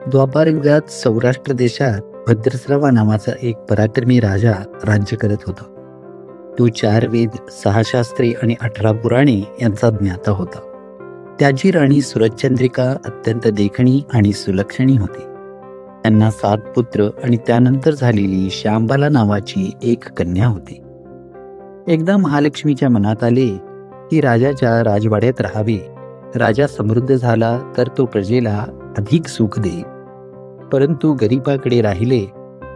द्वापार युगात सौराष्ट्र देशात भद्रश्रवा नावाचा एक पराक्रमी राजा राज्य करत होता. तो 4 वेद, 6 शास्त्रे आणि 18 पुराणे यांचा ज्ञाता होता. त्याची राणी सुरचंद्रिका अत्यंत देखणी आणि सुलक्षणी होती. त्यांना 7 पुत्र आणि त्यानंतर झालेली श्यामबाला नावाची एक कन्या होती. एकदा महालक्ष्मीच्या मनात आले की राजाच्या राजवाड्यात राहावे. राजा समृद्ध झाला तर तो प्रजेला अधिक सुख देईल, परंतु गरिबाकडे राहिले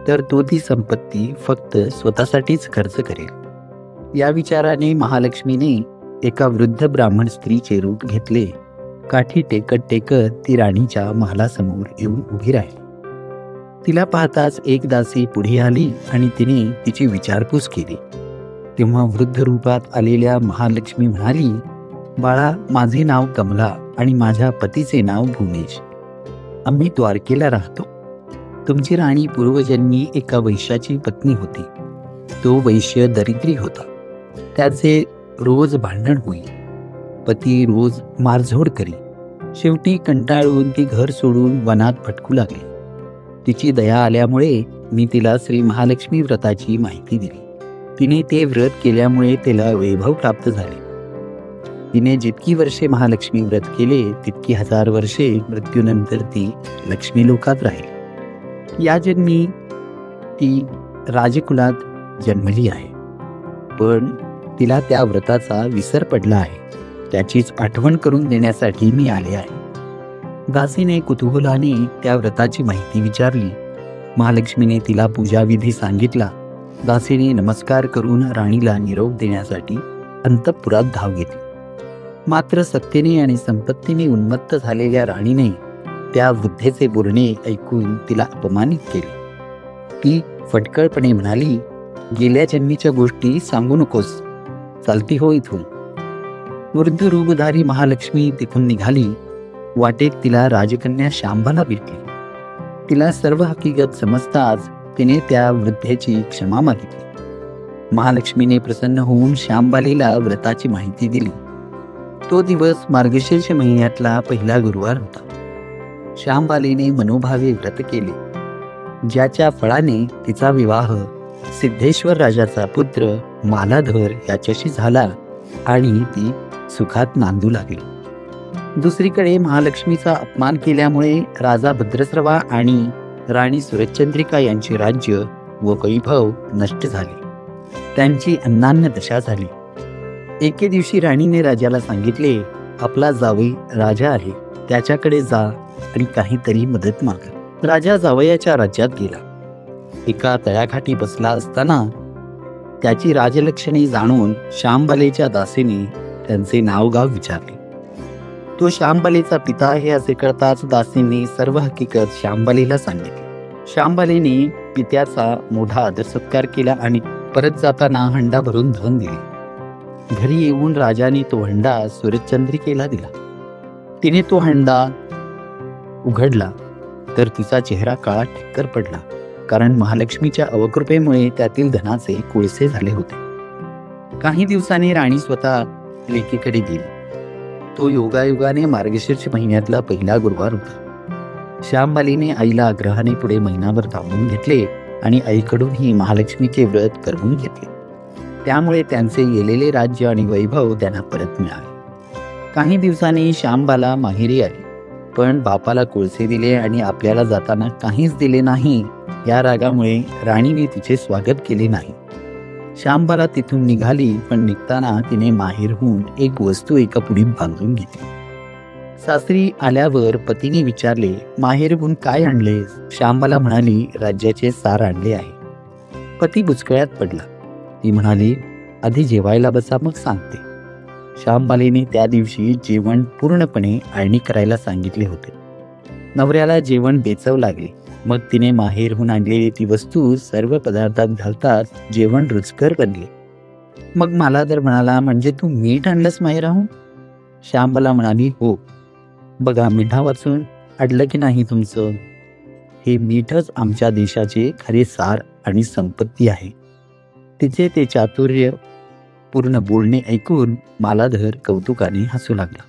तर तो ती संपत्ती फक्त स्वतःसाठीच खर्च करेल. या विचाराने महालक्ष्मीने एका वृद्ध ब्राह्मण स्त्रीचे रूप घेतले. काठी टेकत टेकत ती राणीच्या महालासमोर येऊन उभी राहिली. तिला पाहताच एक दासी पुढे आली आणि तिने तिची विचारपूस केली. तेव्हा वृद्ध रूपात आलेल्या महालक्ष्मी म्हणाली, बाळा, माझे नाव कमला आणि माझ्या पतीचे नाव भूमेश. आम्ही द्वारकेला राहतो. तुमची राणी पूर्वजन्मी एका वैश्याची पत्नी होती. तो वैश्य दरिद्री होता. त्याचे रोज भांडण होई. पती रोज मारझोड करी. शेवटी कंटाळून ती घर सोडून वनात भटकू लागली. तिची दया आल्यामुळे मी तिला श्री महालक्ष्मी व्रताची माहिती दिली. तिने ते व्रत केल्यामुळे तिला वैभव प्राप्त झाले. तिने जितकी वर्षे महालक्ष्मी व्रत केले तितकी 1000 वर्षे मृत्यूनंतर ती लक्ष्मी लोकात राहिली. या जन्मी ती राजकुलात जन्मली आहे, पण तिला त्या व्रताचा विसर पडला आहे. त्याचीच आठवण करून देण्यासाठी मी आले आहे. दासीने कुतूहलाने त्या व्रताची माहिती विचारली. महालक्ष्मीने तिला पूजाविधी सांगितला. दासीने नमस्कार करून राणीला निरोप देण्यासाठी अंतःपुरात धाव घेतली. मात्र सत्तेने आणि संपत्तीने उन्मत्त झालेल्या राणीने त्या वृद्धेचे बोलणे ऐकून तिला अपमानित केले. ती फटकळपणे म्हणाली, गेल्या जन्मीच्या गोष्टी सांगू नकोस, चालती हो इथून. वृद्ध रूपधारी महालक्ष्मी तिथून निघाली. वाटेत तिला राजकन्या श्यामबाला भेटली. तिला सर्व हकीकत समजताच तिने त्या वृद्धेची क्षमा मागितली. महालक्ष्मीने प्रसन्न होऊन श्यामबालेला व्रताची माहिती दिली. तो दिवस मार्गशीर्ष महिन्यातला पहिला गुरुवार होता. श्यामबालेने मनोभावे व्रत केले, ज्याच्या फळाने तिचा विवाह सिद्धेश्वर राजाचा पुत्र मालाधर याच्याशी झाला आणि ती सुखात नांदू लागली. दुसरीकडे महालक्ष्मीचा अपमान केल्यामुळे राजा भद्रश्रवा आणि राणी सुरचंद्रिका यांचे राज्य व वैभव नष्ट झाले. त्यांची अन्नान्न दशा झाली. एके दिवशी राणीने राजाला सांगितले, आपला जावई राजा आहे, त्याच्याकडे जा आणि काहीतरी मदत माग. राजा जावयाच्या राज्यात गेला. एका तळ्याकाठी बसला असताना त्याची राजलक्षणे जाणून श्यामबालेच्या दासीने त्यांचे नावगाव विचारले. तो श्यामबालेचा पिता आहे असे कळताच दासीने सर्व हकीकत श्यामबालेला सांगितली. श्यामबालेने पित्याचा मोठा आदर सत्कार केला आणि परत जाताना हंडा भरून धन दिले. घरी येऊन राजाने तो हंडा सुरचंद्रिकेला दिला. तिने तो हंडा उघडला तर तिचा चेहरा काळा ठिक्कर पडला, कारण महालक्ष्मीच्या अवकृपेमुळे त्यातील धनाचे कोळसे झाले होते. काही दिवसांनी राणी स्वतः लेकीकडे गेली. तो योगायोगाने मार्गशीर्ष महिन्यातला पहिला गुरुवार होता. श्यामबालीने आईला आग्रहाने पुढे महिनाभर थांबवून घेतले आणि आईकडूनही महालक्ष्मीचे व्रत करवून घेतले. त्यामुळे त्यांचे गेलेले राज्य आणि वैभव त्यांना परत मिळाले. काही दिवसांनी श्यामबाला माहेरी आली, पण बापाला कोळसे दिले आणि आपल्याला जाताना काहीच दिले नाही. या रागामुळे राणीने तिचे स्वागत केले नाही. श्यामबाला तिथून निघाली, पण निघताना तिने माहेरहून एक वस्तू एका पुढीत बांधून घेतली. सासरी आल्यावर पतीने विचारले, माहेरहून काय आणलेस? श्यामबाला म्हणाली, राज्याचे सार आणले आहे. पती बुचकळ्यात पडला. ती म्हणाली, आधी जेवायला बसा, मग सांगते. श्यामबालेने त्या दिवशी जेवण पूर्णपणे आळणी करायला सांगितले होते. नवऱ्याला जेवण बेचव लागले. मग तिने माहेरहून आणलेली ती वस्तू सर्व पदार्थात घालताच जेवण रुचकर बनले. मग मालाधर म्हणाला, म्हणजे तू मीठ आणलंस माहेरहून? श्यामबाला म्हणाली, हो. बघा, मिठा वाचून अडलं की नाही तुमचं? हे मीठच आमच्या देशाचे खरे सार आणि संपत्ती आहे. तिचे ते चातुर्य पूर्ण बोलणे ऐकून मालाधर कौतुकाने हसू लागला.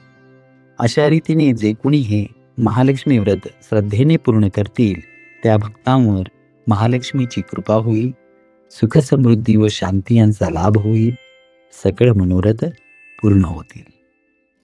अशा रीतीने जे कुणी हे महालक्ष्मी व्रत श्रद्धेने पूर्ण करतील त्या भक्तांवर महालक्ष्मीची कृपा होईल, सुख समृद्धी व शांती यांचा लाभ होईल, सकळ मनोरथ पूर्ण होतील.